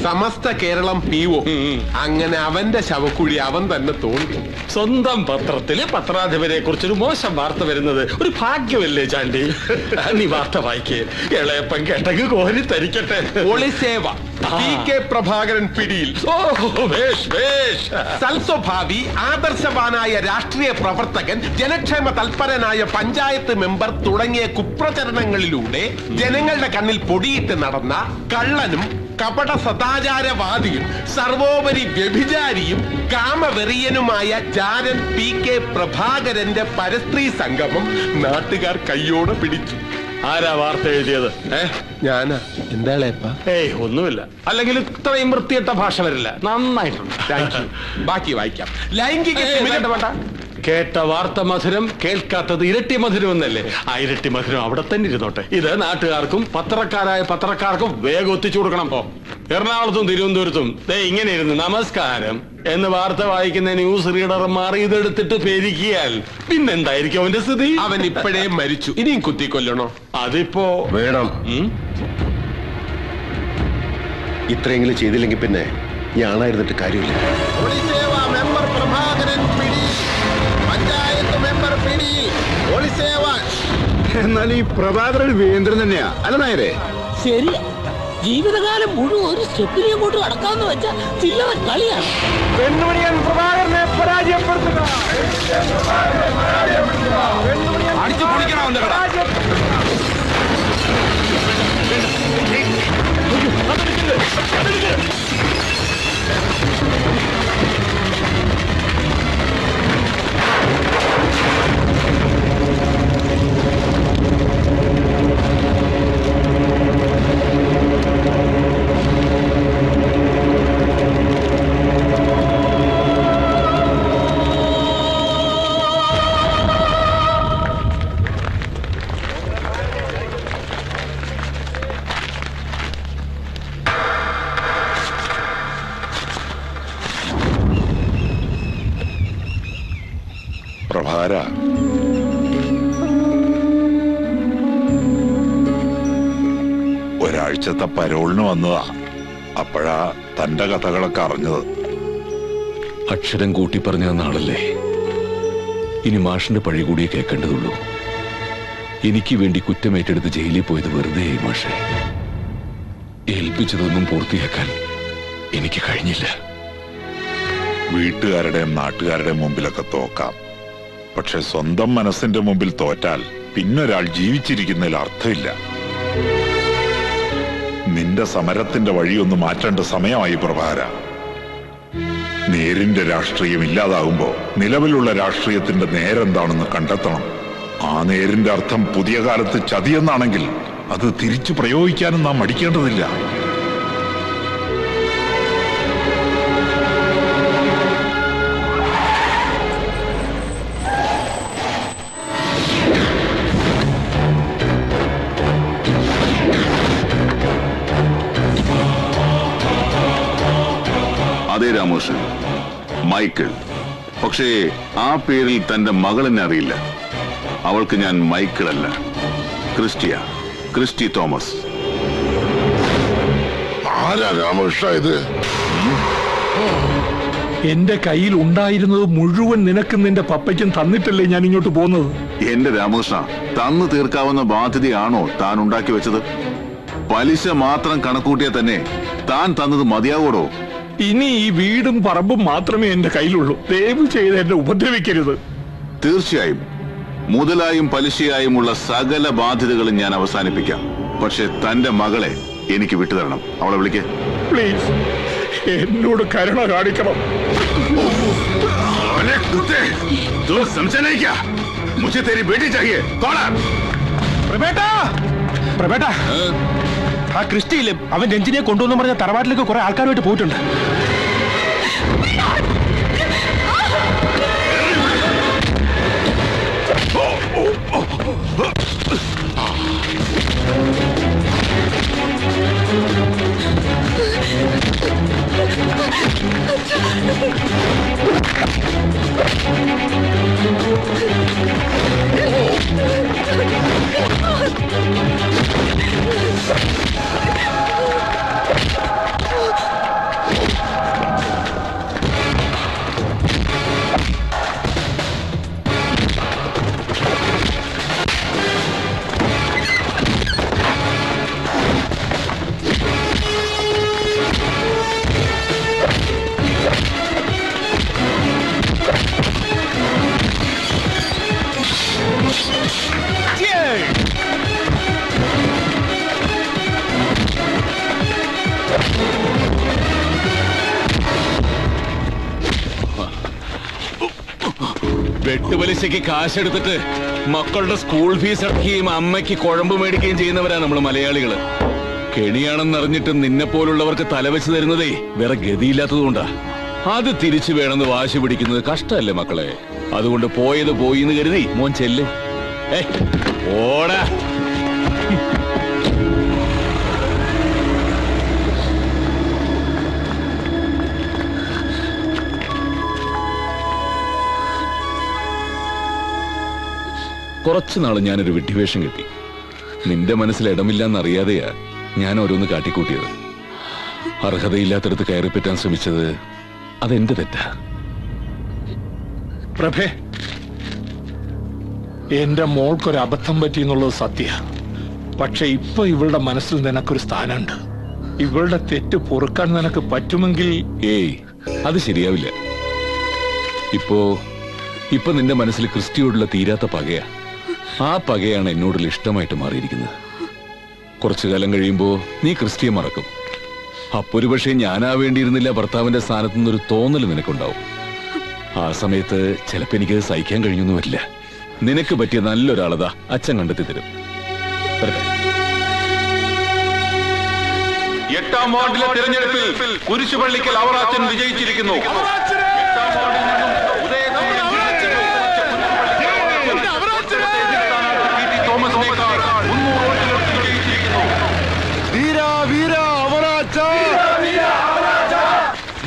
സമസ്ത കേരളം പീവോ. അങ്ങനെ അവന്റെ ശവക്കുഴി അവൻ തന്നെ തോന്നി. സ്വന്തം പത്രത്തില് പത്രാധിപരെ കുറിച്ചൊരു മോശം വാർത്ത വരുന്നത് ഒരു ഭാഗ്യമല്ലേ ചാണ്ടി? നീ വാർത്ത വായിക്കേ. ഇളയപ്പൻ കേട്ടെങ്കിൽ കോരി തരിക്കട്ടെ. ഒളിസേവ PK പ്രഭാകരൻ പിടിയിൽ. സൽസ്വഭാവി ആദർശവാനായ രാഷ്ട്രീയ പ്രവർത്തകൻ, ജനക്ഷേമ തൽപരനായ പഞ്ചായത്ത് മെമ്പർ തുടങ്ങിയ കുപ്രചരണങ്ങളിലൂടെ ജനങ്ങളുടെ കണ്ണിൽ പൊടിയിട്ട് നടന്ന കള്ളനും കപട സദാചാരവാദിയും സർവോപരി വ്യഭിചാരിയും കാമവെറിയനുമായ ചാരൻ PK പ്രഭാകരന്റെ പരസ്ത്രീ സംഗമം നാട്ടുകാർ കയ്യോടെ പിടിച്ചു. ആരാ വാർത്ത എഴുതിയത്? ഞാനാ. എന്താളേപ്പ? ഒന്നുമില്ല. അല്ലെങ്കിൽ ഇത്രയും വൃത്തിയിട്ട ഭാഷ വരില്ല. നന്നായിട്ടുണ്ട്. ബാക്കി വായിക്കാം. ലൈംഗിക വേണ്ട. കേട്ട വാർത്ത മധുരം, കേൾക്കാത്തത് ഇരട്ടി മധുരം എന്നല്ലേ? ആ ഇരട്ടി മധുരം അവിടെ തന്നെ ഇരുന്നോട്ടെ. ഇത് നാട്ടുകാർക്കും പത്രക്കാർക്കും വേഗം ഒത്തിച്ചു കൊടുക്കണം. എറണാകുളത്തും തിരുവനന്തപുരത്തും ഇങ്ങനെ ഇരുന്ന് നമസ്കാരം എന്ന് വാർത്ത വായിക്കുന്ന ന്യൂസ് റീഡർ മാറി ഇതെടുത്തിട്ട് പെരിക്കിയാൽ പിന്നെന്തായിരിക്കും അവന്റെ സ്ഥിതി? അവൻ ഇപ്പോഴേ മരിച്ചു. ഇനിയും കുത്തിക്കൊല്ലണോ? അതിപ്പോ വേണം. ഇത്രയെങ്കിലും ചെയ്തില്ലെങ്കിൽ പിന്നെ ഞാനായിരുന്നിട്ട് കാര്യമില്ല. മെമ്പർ പ്രഭാകരൻ പിടിയിൽ, പഞ്ചായത്ത് മെമ്പർ പിടിയിൽ, ഒളിസേവ. എന്നാൽ ഈ പ്രഭാകരൻ വീന്ദ്രൻ തന്നെയാ അല്ല നായരെ? ശരി. ജീവിതകാലം മുഴുവൻ ഒരു സ്റ്റെപ്പിനെ അങ്ങോട്ട് കടക്കാന്ന് വെച്ചാൽ ചില്ലറ കളിയാണ്. പെണ്ണുമണിയൻ പ്രഭാകരനെ പരാജയപ്പെടുത്തുക. അടിച്ചു പൊളിക്കണം. പ്രഭാര, ഒരാഴ്ചത്തെ പരോളിന് വന്നതാ. അപ്പോഴാ തന്റെ കഥകളൊക്കെ അറിഞ്ഞത്. അക്ഷരം കൂട്ടി പറഞ്ഞ നാളല്ലേ? ഇനി മാഷിന്റെ പഴി കൂടിയേ കേൾക്കേണ്ടതുള്ളൂ. എനിക്ക് വേണ്ടി കുറ്റമേറ്റെടുത്ത് ജയിലിൽ പോയത് വെറുതെ മാഷെ. ഏൽപ്പിച്ചതൊന്നും പൂർത്തിയാക്കാൻ എനിക്ക് കഴിഞ്ഞില്ല. വീട്ടുകാരുടെയും നാട്ടുകാരുടെയും മുമ്പിലൊക്കെ തോക്കാം. പക്ഷെ സ്വന്തം മനസ്സിന്റെ മുമ്പിൽ തോറ്റാൽ പിന്നൊരാൾ ജീവിച്ചിരിക്കുന്നതിൽ അർത്ഥമില്ല. നിന്റെ സമരത്തിന്റെ വഴിയൊന്ന് മാറ്റേണ്ട സമയമായി പ്രഭാര. നേരിന്റെ രാഷ്ട്രീയം ഇല്ലാതാകുമ്പോ നിലവിലുള്ള രാഷ്ട്രീയത്തിന്റെ നേരെന്താണെന്ന് കണ്ടെത്തണം. ആ നേരിന്റെ അർത്ഥം പുതിയ കാലത്ത് ചതിയെന്നാണെങ്കിൽ അത് തിരിച്ചു പ്രയോഗിക്കാനും നാം മടിക്കേണ്ടതില്ല. അതെ രാമകൃഷ്ണൻ, മൈക്കിൾ. പക്ഷേ ആ പേരിൽ തന്റെ മകളെന്നെ അറിയില്ല. അവൾക്ക് ഞാൻ മൈക്കിൾ അല്ല, ക്രിസ്റ്റി തോമസ്. ആരാ രാമകൃഷ്ണ ഇത്? എന്റെ കയ്യിൽ ഉണ്ടായിരുന്നത് മുഴുവൻ നിനക്കും നിന്റെ പപ്പയ്ക്കും തന്നിട്ടല്ലേ ഞാൻ ഇങ്ങോട്ട് പോകുന്നത്? എന്റെ രാമകൃഷ്ണ, തന്നു തീർക്കാവുന്ന ബാധ്യതയാണോ താൻ ഉണ്ടാക്കി വെച്ചത്? പലിശ മാത്രം കണക്കൂട്ടിയാൽ തന്നെ താൻ തന്നത് മതിയാവോടോ? ഇനി ഈ വീടും പറമ്പും മാത്രമേ എന്റെ കയ്യിലുള്ളൂ. ദയവ് ചെയ്ത് എന്നെ ഉപദ്രവിക്കരുത്. തീർച്ചയായും മുതലായും പലിശയായുമുള്ള സകല ബാധ്യതകളും ഞാൻ അവസാനിപ്പിക്കാം. പക്ഷെ തന്റെ മകളെ എനിക്ക് വിട്ടുതരണം. അവളെ വിളിക്കേ പ്ലീസ്. എന്നോട് കരുണ കാണിക്കണം. ആ ക്രിസ്റ്റിയില്ലേ, അവൻ രഞ്ജിനിയെ കൊണ്ടുവന്നു പറഞ്ഞ തറവാട്ടിലേക്ക് കുറെ ആൾക്കാരുമായിട്ട് പോയിട്ടുണ്ട്. വെട്ടുപലിശയ്ക്ക് കാശെടുത്തിട്ട് മക്കളുടെ സ്കൂൾ ഫീസ് അടക്കുകയും അമ്മയ്ക്ക് കുഴമ്പ് മേടിക്കുകയും ചെയ്യുന്നവരാ നമ്മൾ മലയാളികള്. കെണിയാണെന്നറിഞ്ഞിട്ടും നിന്നെ പോലുള്ളവർക്ക് തലവെച്ച് തരുന്നതേ വേറെ ഗതിയില്ലാത്തതുകൊണ്ടാ. അത് തിരിച്ചു വേണമെന്ന് വാശി പിടിക്കുന്നത് കഷ്ടല്ലേ മക്കളെ? അതുകൊണ്ട് പോയത് പോയി എന്ന് കരുതി മോൻ ചെല്ല്. ഓടാ. കുറച്ചുനാള് ഞാനൊരു വിഡ്ഢിവേഷം കിട്ടി. നിന്റെ മനസ്സിൽ ഇടമില്ലെന്നറിയാതെയാ ഞാൻ ഓരോന്ന് കാട്ടിക്കൂട്ടിയത്. അർഹതയില്ലാത്തടത്ത് കയറിപ്പറ്റാൻ ശ്രമിച്ചത് അതെന്റെ തെറ്റാ. പ്രഭേ, എന്റെ മോൾക്കൊരു അബദ്ധം പറ്റി എന്നുള്ളത് സത്യ. പക്ഷെ ഇപ്പൊ ഇവളുടെ മനസ്സിൽ നിനക്കൊരു സ്ഥാനമുണ്ട്. ഇവളുടെ തെറ്റ് പൊറുക്കാൻ നിനക്ക് പറ്റുമെങ്കിൽ. ഏയ്, അത് ശരിയാവില്ല. ഇപ്പൊ നിന്റെ മനസ്സിൽ ക്രിസ്റ്റിയോടുള്ള തീരാത്ത പകയാ. ആ പകയാണ് എന്നോടുള്ള ഇഷ്ടമായിട്ട് മാറിയിരിക്കുന്നത്. കുറച്ചു കാലം കഴിയുമ്പോ നീ ക്രിസ്റ്റിയെ മറക്കും. അപ്പൊരു പക്ഷേ ഞാനാവേണ്ടിയിരുന്നില്ല ഭർത്താവിന്റെ സ്ഥാനത്തു നിന്നൊരു തോന്നൽ നിനക്കുണ്ടാവും. ആ സമയത്ത് ചിലപ്പോ എനിക്ക് സഹിക്കാൻ കഴിഞ്ഞൊന്നും വരില്ല. നിനക്ക് പറ്റിയ നല്ലൊരാളതാ അച്ഛൻ കണ്ടെത്തി തരും. എട്ടാം വാർഡിലെ തിരഞ്ഞെടുപ്പിൽ കുരിശുപള്ളിക്കൽ അവറാച്ചൻ വിജയിച്ചിരിക്കുന്നു.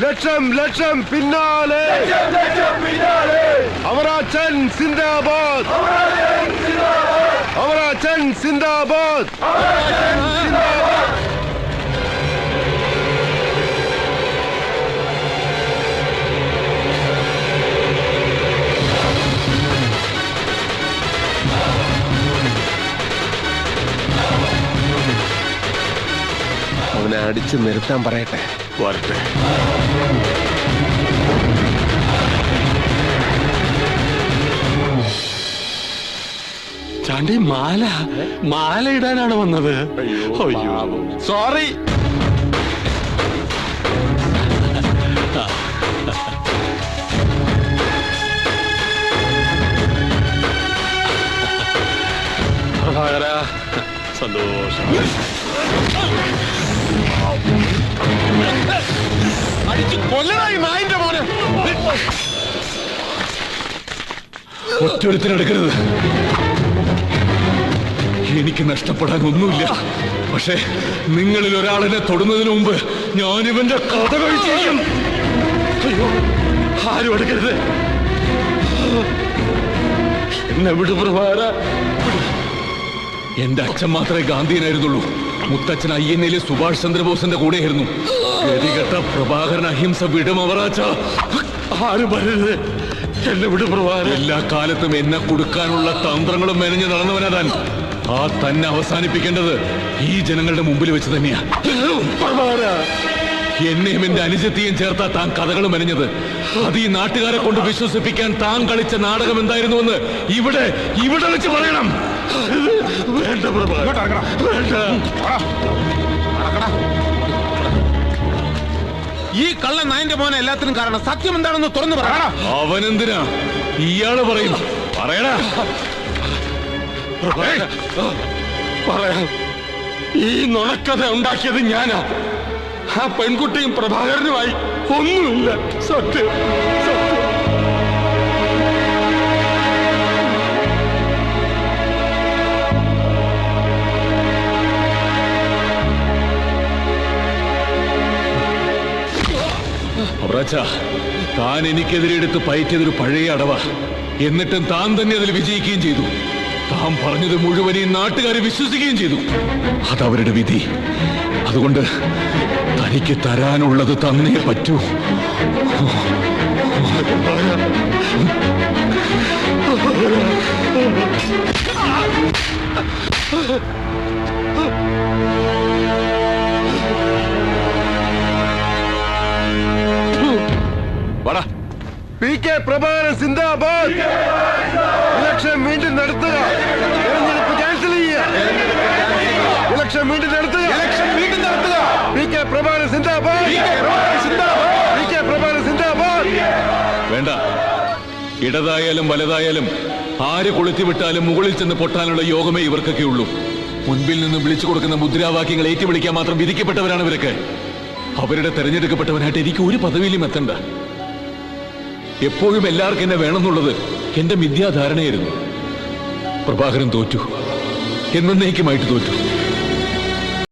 ലക്ഷം ലക്ഷം പിന്നാലെ അവറാച്ചൻ സിന്ദാബാദ്, അവറാച്ചൻ സിന്ദാബാദ്. അവനെ അടിച്ചു നിർത്താൻ പറയട്ടെ. വരട്ടെ. ചാണ്ടി മാല ഇടാനാണ് വന്നത്. അയ്യോ സോറി. സന്തോഷം. ഒറ്റൊരുത്തിനെടുക്കരുത്. എനിക്ക് നഷ്ടപ്പെടാൻ ഒന്നുമില്ല. പക്ഷേ നിങ്ങളിൽ ഒരാളിനെ തൊടുന്നതിന് മുമ്പ് ഞാനിവന്റെ കഥ കഴിച്ചിരിക്കും. അയ്യോ, ആരും എടുക്കരുത്. എന്നെ വിടു പ്രഭാര. എന്റെ അച്ഛൻ മാത്രമേ ഗാന്ധിയനായിരുന്നുള്ളൂ. മുത്തച്ഛൻ INA സുഭാഷ് ചന്ദ്രബോസിന്റെ കൂടെയായിരുന്നു. ഗതികെട്ട പ്രഭാകരൻ അഹിംസ വിടും അവറാച്ച. ആരും വരരുത്. എന്നെ വിടു പ്രഭാര. എല്ലാ കാലത്തും എന്നെ കൊടുക്കാനുള്ള തന്ത്രങ്ങളും മെനഞ്ഞു നടന്നവനാ താൻ. ആ തന്നെ അവസാനിപ്പിക്കേണ്ടത് ഈ ജനങ്ങളുടെ മുമ്പിൽ വെച്ച് തന്നെയാ. എന്നെയും എന്റെ അനുജത്തെയും ചേർത്താ താൻ കഥകൾ മെനഞ്ഞത്. അത് ഈ നാട്ടുകാരെ കൊണ്ട് വിശ്വസിപ്പിക്കാൻ താൻ കളിച്ച നാടകം എന്തായിരുന്നുവെന്ന് ഇവിടെ വെച്ച് പറയണം. വേണ്ട വേണ്ട. ഈ കള്ള നായന്റെ മോനെ എല്ലാത്തിനും കാരണം സത്യം എന്താണെന്ന് തുറന്നു പറയണം. അവനെന്തിനാ ഇയാള് പറയും? പറയടാ. പറയാം. ഈ നുണക്കഥ ഉണ്ടാക്കിയത് ഞാനാ. ആ പെൺകുട്ടിയും പ്രഭാകരനുമായി ഒന്നുമില്ല. സത്യം സത്യം. അവറാച്ച, താൻ എനിക്കെതിരെ എടുത്ത് പയറ്റിയതൊരു പഴയ അടവ. എന്നിട്ടും താൻ തന്നെ അതിൽ വിജയിക്കുകയും ചെയ്തു. താൻ പറഞ്ഞത് മുഴുവൻ ഈ നാട്ടുകാരെ വിശ്വസിക്കുകയും ചെയ്തു. അതവരുടെ വിധി. അതുകൊണ്ട് തനിക്ക് തരാനുള്ളത് തന്നേ പറ്റൂ. വാടാ. PK പ്രഭാകരൻ സിന്ദാബാദ്. ഇലക്ഷൻ വീണ്ടും നടത്തുക. തെരഞ്ഞെടുപ്പ് ക്യാൻസൽ ചെയ്യുക. ഇലക്ഷൻ വീണ്ടും നടത്തുക. PK പ്രഭാകരൻ സിന്ദാബാദ്. PK പ്രഭാകരൻ സിന്ദാബാദ്. വേണ്ട. ഇടതായാലും വലതായാലും ആര് കൊളുത്തിവിട്ടാലും മുകളിൽ ചെന്ന് പൊട്ടാനുള്ള യോഗമേ ഇവർക്കൊക്കെ ഉള്ളൂ. മുൻപിൽ നിന്ന് വിളിച്ചു കൊടുക്കുന്ന മുദ്രാവാക്യങ്ങൾ ഏറ്റുവിളിക്കാൻ മാത്രം വിധിക്കപ്പെട്ടവരാണ് ഇവരൊക്കെ. അവരുടെ തെരഞ്ഞെടുക്കപ്പെട്ടവനായിട്ട് എനിക്ക് ഒരു പദവിയിലും എത്തണ്ട. എപ്പോഴും എല്ലാവർക്കും എന്നെ വേണമെന്നുള്ളത് എന്റെ മിഥ്യാധാരണയായിരുന്നു. പ്രഭാകരൻ തോറ്റു, എന്നേക്കുമായിട്ട് തോറ്റു.